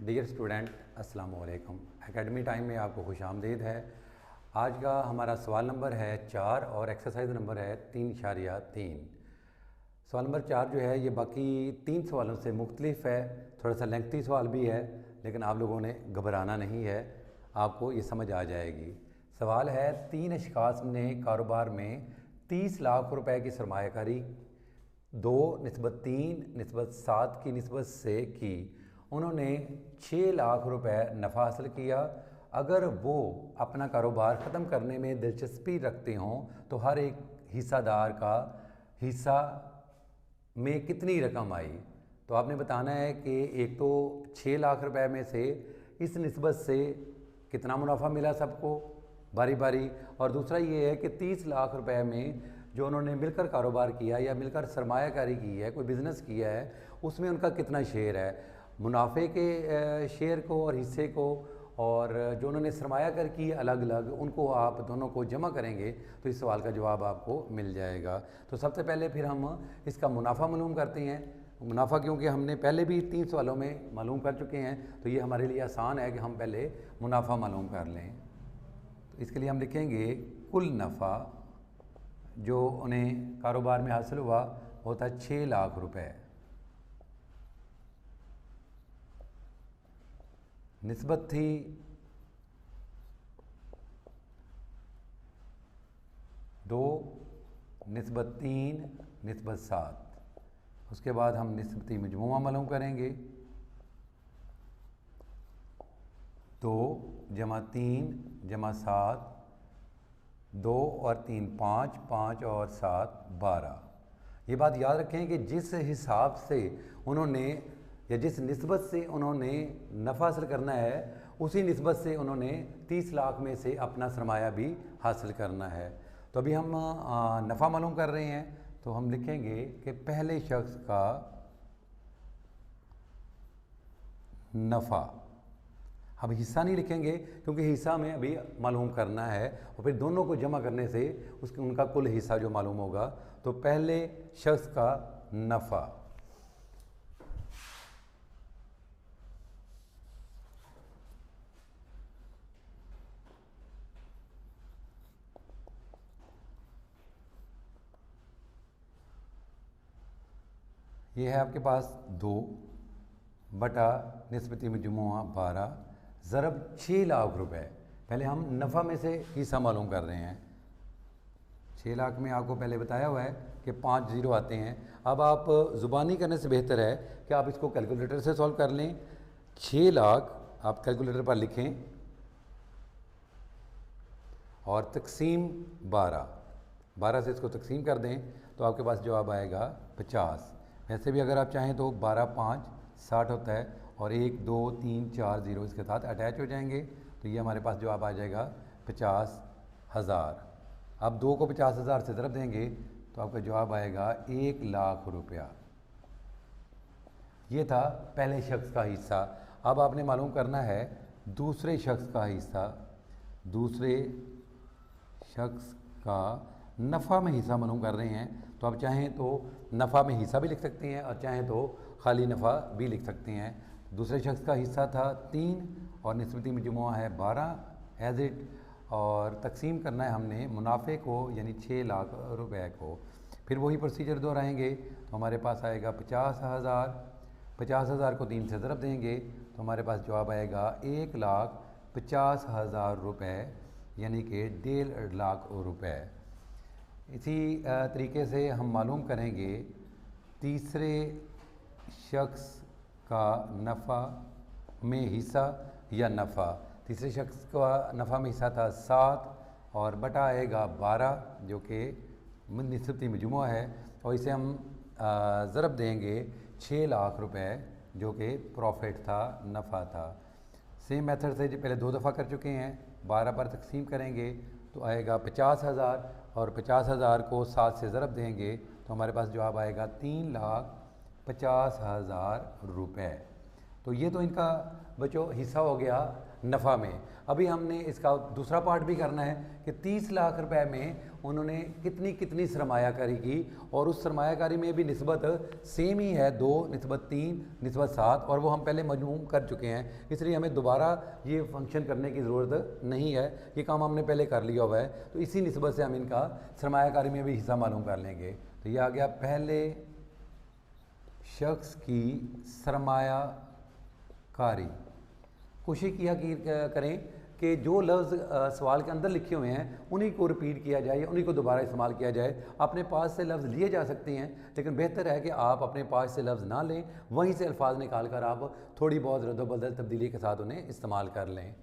Dear student, अस्सलाम वालेकुम। Academy time में आपको खुशामदीद है। आज का हमारा सवाल नंबर है 4 और एक्सरसाइज नंबर है 3.3। सवाल नंबर 4 जो है ये बाकी 3 सवालों से मुख्तलिफ है, थोड़ा सा लेंथी सवाल भी है, लेकिन आप लोगों ने घबराना नहीं है, आपको ये समझ आ जाएगी। सवाल है 3 अशखास ने कारोबार में 30 लाख रुपए की सरमायाकारी 2/3/7 की निस्बत से की। उन्होंने 6 लाख रुपए नफ़ा हासिल किया। अगर वो अपना कारोबार ख़त्म करने में दिलचस्पी रखते हों तो हर एक हिस्सादार का हिस्सा में कितनी रकम आई। तो आपने बताना है कि एक तो 6 लाख रुपए में से इस निस्बत से कितना मुनाफा मिला सबको बारी बारी, और दूसरा ये है कि 30 लाख रुपए में जो उन्होंने मिलकर कारोबार किया या मिलकर सरमायाकारी की है, कोई बिज़नेस किया है, उसमें उनका कितना शेयर है। मुनाफे के शेयर को और हिस्से को और जो उन्होंने सरमायाकारी की अलग अलग, उनको आप दोनों को जमा करेंगे तो इस सवाल का जवाब आपको मिल जाएगा। तो सबसे पहले फिर हम इसका मुनाफा मालूम करते हैं। मुनाफा क्योंकि हमने पहले भी 3 सवालों में मालूम कर चुके हैं, तो ये हमारे लिए आसान है कि हम पहले मुनाफा मालूम कर लें। तो इसके लिए हम लिखेंगे कुल नफ़ा जो उन्हें कारोबार में हासिल हुआ वो था 6 लाख रुपए। निस्बत थी 2/3/7। उसके बाद हम निस्बती मजमूआ मालूम करेंगे। 2 + 3 + 7, 2 और 3 5, 5 और 7 12। ये बात याद रखें कि जिस हिसाब से उन्होंने या जिस निस्बत से उन्होंने नफ़ा हासिल करना है, उसी निस्बत से उन्होंने 30 लाख में से अपना सरमाया भी हासिल करना है। तो अभी हम नफ़ा मालूम कर रहे हैं, तो हम लिखेंगे कि पहले शख्स का नफ़ा। अब हिस्सा नहीं लिखेंगे क्योंकि हिस्सा में अभी मालूम करना है, और फिर दोनों को जमा करने से उनका कुल हिस्सा जो मालूम होगा। तो पहले शख्स का नफ़ा ये है आपके पास 2 बटा निस्बती मजमूआ 12 ज़रब 6 लाख रुपए। पहले हम नफ़ा में से हिस्सा मालूम कर रहे हैं। 6 लाख में आपको पहले बताया हुआ है कि 5 ज़ीरो आते हैं। अब आप ज़ुबानी करने से बेहतर है कि आप इसको कैलकुलेटर से सॉल्व कर लें। 6 लाख आप कैलकुलेटर पर लिखें और तकसीम 12 से इसको तकसीम कर दें तो आपके पास जवाब आएगा 50। वैसे भी अगर आप चाहें तो 12 5 60 होता है, और 1 2 3 4 ज़ीरो इसके साथ अटैच हो जाएंगे, तो ये हमारे पास जवाब आ जाएगा 50,000। अब 2 को 50,000 से ज़रब देंगे तो आपका जवाब आएगा 1 लाख रुपया। ये था पहले शख्स का हिस्सा। अब आपने मालूम करना है दूसरे शख्स का हिस्सा। दूसरे शख्स का नफ़ा में हिस्सा मालूम कर रहे हैं, तो आप चाहें तो नफ़ा में हिस्सा भी लिख सकते हैं और चाहें तो खाली नफ़ा भी लिख सकते हैं। दूसरे शख्स का हिस्सा था 3 और निस्बती मजमूआ है 12 एज इट, और तकसीम करना है हमने मुनाफे को यानी 6 लाख रुपए को। फिर वही प्रोसीजर दोहराएंगे तो हमारे पास आएगा 50,000। 50,000 को 3 से ज़रब देंगे तो हमारे पास जवाब आएगा 1,50,000 रुपये, यानी कि 1.5 लाख रुपए। इसी तरीके से हम मालूम करेंगे तीसरे शख्स का नफ़ा में हिस्सा या नफ़ा। तीसरे शख्स का नफ़ा में हिस्सा था 7 और बटा आएगा 12 जो कि निस्बती मजमूआ है, और इसे हम ज़रब देंगे 6 लाख रुपए जो कि प्रॉफिट था, नफ़ा था। सेम मेथड से जो पहले 2 दफ़ा कर चुके हैं, 12 पर तकसीम करेंगे तो आएगा 50,000, और 50,000 को 7 से ज़रब देंगे तो हमारे पास जवाब आएगा 3,50,000 रुपये। तो ये तो इनका बच्चों हिस्सा हो गया। नफ़ा में। अभी हमने इसका दूसरा पार्ट भी करना है कि 30 लाख रुपए में उन्होंने कितनी कितनी सरमायाकारी की, और उस सरमायाकारी में भी निस्बत सेम ही है, 2:3:7, और वो हम पहले मजमूम कर चुके हैं, इसलिए हमें दोबारा ये फंक्शन करने की ज़रूरत नहीं है, ये काम हमने पहले कर लिया हुआ है। तो इसी निस्बत से हम इनका सरमायाकारी में भी हिस्सा मालूम कर लेंगे। तो ये आ गया पहले शख्स की सरमायाकारी। कोशिश किया कि करें कि जो लफ्ज़ सवाल के अंदर लिखे हुए हैं उन्हीं को रिपीट किया जाए, उन्हीं को दोबारा इस्तेमाल किया जाए। अपने पास से लफ्ज़ लिए जा सकते हैं, लेकिन बेहतर है कि आप अपने पास से लफ्ज़ ना लें, वहीं से अल्फाज निकाल कर आप थोड़ी बहुत रद्द-बदल तब्दीली के साथ उन्हें इस्तेमाल कर लें।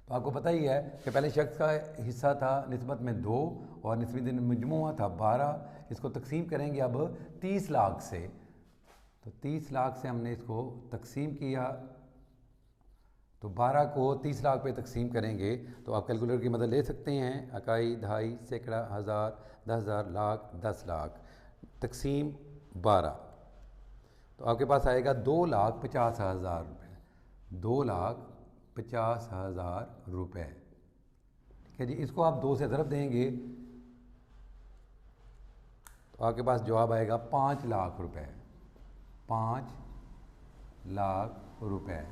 तो आपको पता ही है कि पहले शख्स का हिस्सा था निस्बत में 2 और निस्बत मजमूआ था 12। इसको तकसीम करेंगे अब 30 लाख से। तो 30 लाख से हमने इसको तकसीम किया, तो 12 को 30 लाख पे तकसीम करेंगे तो आप कैलकुलेटर की मदद ले सकते हैं। इकाई, दहाई, सैकड़ा, हज़ार, 10,000, लाख, 10 लाख तकसीम 12, तो आपके पास आएगा 2,50,000 रुपये। 2,50,000 रुपये, ठीक है जी। इसको आप 2 से ज़रब देंगे तो आपके पास जवाब आएगा 5 लाख रुपये। 5 लाख रुपये।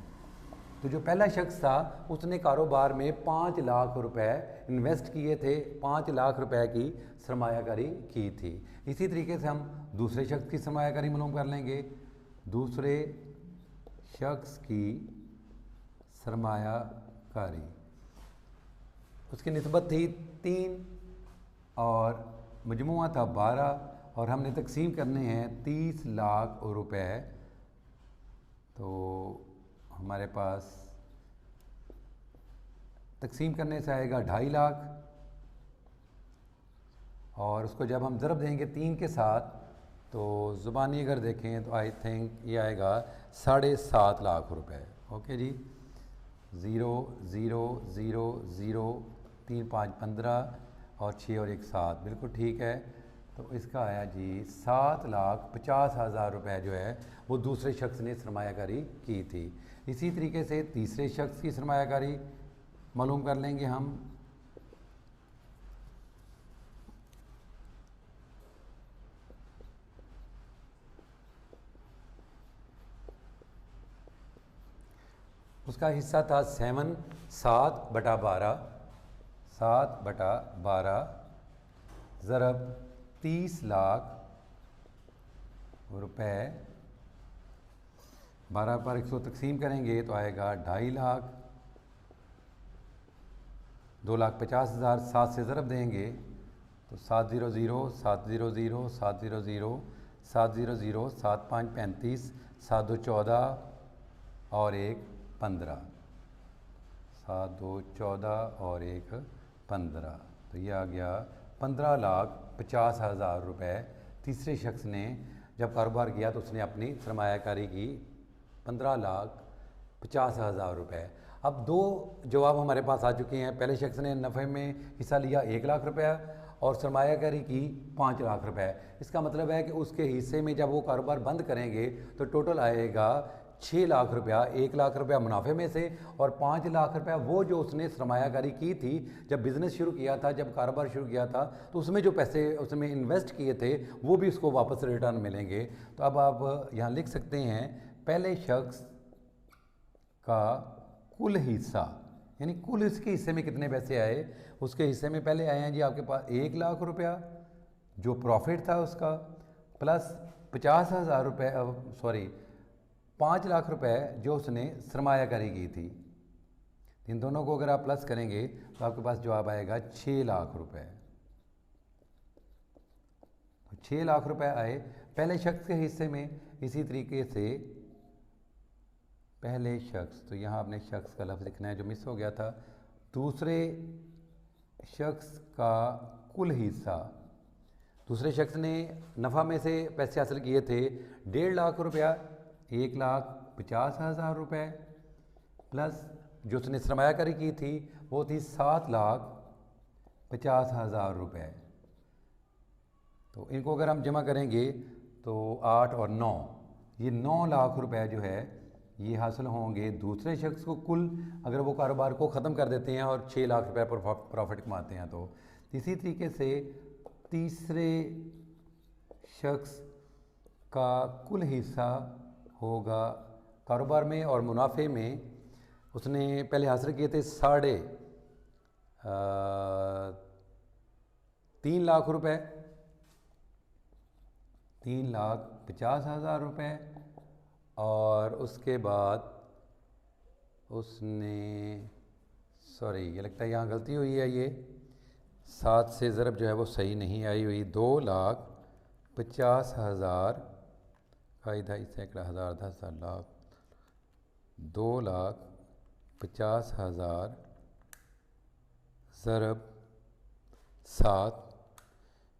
तो जो पहला शख्स था उसने कारोबार में 5 लाख रुपए इन्वेस्ट किए थे, 5 लाख रुपए की सरमायाकारी की थी। इसी तरीके से हम दूसरे शख्स की सरमायाकारी मालूम कर लेंगे। दूसरे शख्स की सरमायाकारी, उसकी निस्बत थी 3 और मजमूआ था 12, और हमने तकसीम करने हैं 30 लाख रुपए। तो हमारे पास तकसीम करने से आएगा 2.5 लाख, और उसको जब हम ज़रब देंगे 3 के साथ तो ज़ुबानी अगर देखें तो आई थिंक ये आएगा 7.5 लाख रुपए। ओके जी। 0 0 0 0 3 5 15 और 6 और 1 7, बिल्कुल ठीक है। तो इसका आया जी 7,50,000 रुपये जो है वो दूसरे शख्स ने सरमायाकारी की थी। इसी तरीके से तीसरे शख्स की सरमायाकारी मालूम कर लेंगे हम। उसका हिस्सा था 7/12 7/12 ज़रब 30 लाख रुपए। 12 पर 100 तकसीम करेंगे तो आएगा 2.5 लाख। 2,50,000 7 से ज़रब देंगे तो 7 0 0 7 0 0 7 0 0 7 0 0 7 5 35 7 2 14 और 1 15 7 2 14 और 1 15। तो ये आ गया 15,50,000 रुपये। तीसरे शख्स ने जब कारोबार किया तो उसने अपनी सरमायाकारी की 15,50,000 रुपये। अब 2 जवाब हमारे पास आ चुके हैं। पहले शख्स ने नफ़े में हिस्सा लिया 1 लाख रुपया और सरमायाकारी की 5 लाख रुपए। इसका मतलब है कि उसके हिस्से में जब वो कारोबार बंद करेंगे तो टोटल आएगा 6 लाख रुपया। 1 लाख रुपया मुनाफे में से और 5 लाख रुपया वो जो उसने सरमायाकारी की थी जब बिज़नेस शुरू किया था, जब कारोबार शुरू किया था, तो उसमें जो पैसे उसमें इन्वेस्ट किए थे वो भी उसको वापस रिटर्न मिलेंगे। तो अब आप यहाँ लिख सकते हैं पहले शख्स का कुल हिस्सा, यानी कुल इसके हिस्से में कितने पैसे आए। उसके हिस्से में पहले आए हैं जी आपके पास 1 लाख रुपया जो प्रॉफिट था उसका, प्लस 50,000 रुपये, सॉरी 5 लाख रुपए जो उसने सरमायाकारी की थी। इन दोनों को अगर आप प्लस करेंगे तो आपके पास जवाब आएगा 6 लाख रुपए। तो 6 लाख रुपए आए पहले शख्स के हिस्से में। इसी तरीके से पहले शख्स, तो यहाँ आपने शख्स का लफ्ज़ लिखना है जो मिस हो गया था। दूसरे शख्स का कुल हिस्सा, दूसरे शख्स ने नफ़ा में से पैसे हासिल किए थे 1.5 लाख रुपया, 1,50,000 रुपये, प्लस जो उसने सरमायाकारी की थी वो थी 7,50,000 रुपये। तो इनको अगर हम जमा करेंगे तो 8 और 9, ये 9 लाख रुपए जो है ये हासिल होंगे दूसरे शख्स को कुल, अगर वो कारोबार को ख़त्म कर देते हैं और 6 लाख रुपए पर प्रॉफिट कमाते हैं। तो इसी तरीके से तीसरे शख्स का कुल हिस्सा होगा कारोबार में और मुनाफे में। उसने पहले हासिल किए थे 3.5 लाख रुपए, 3,50,000 रुपये, और उसके बाद उसने, सॉरी ये लगता है यहाँ गलती हुई है, ये 7 से ज़रब जो है वो सही नहीं आई हुई। 2,50,000 का 2.5 सैकड़ा हज़ार 10,000 लाख, 2,50,000 ज़रब 7,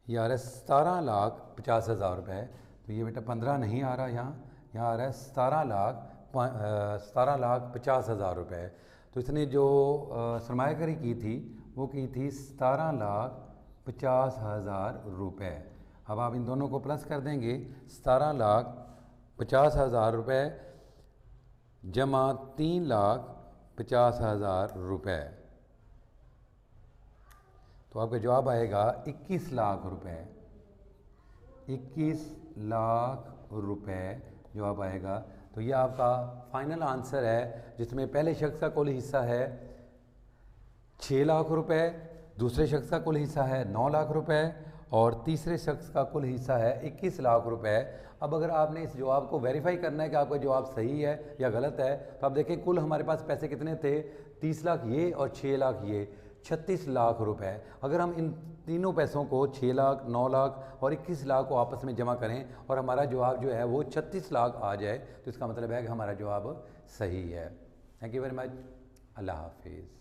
ये आ रहा है 17,50,000 रुपये। तो ये बेटा 15 नहीं आ रहा, यहाँ आ रहा है 17,50,000 रुपये। तो इसने जो सरमायाकारी की थी वो की थी 17,50,000 रुपये। अब आप इन दोनों को प्लस कर देंगे, 17,50,000 रुपये जमा 3,50,000 रुपये, तो आपका जवाब आएगा 21 लाख रुपये। 21 लाख रुपये जवाब आएगा। तो ये आपका फाइनल आंसर है, जिसमें पहले शख्स का कुल हिस्सा है 6 लाख रुपये, दूसरे शख्स का कुल हिस्सा है 9 लाख रुपये और तीसरे शख्स का कुल हिस्सा है 21 लाख रुपये। अब अगर आपने इस जवाब को वेरीफाई करना है कि आपका जवाब सही है या गलत है, तो आप देखें कुल हमारे पास पैसे कितने थे, 30 लाख ये और 6 लाख ये, 36 लाख रुपए। अगर हम इन तीनों पैसों को 6 लाख, 9 लाख और 21 लाख को आपस में जमा करें और हमारा जवाब जो है वो 36 लाख आ जाए, तो इसका मतलब है कि हमारा जवाब सही है। Thank you very much. अल्लाह हाफिज़।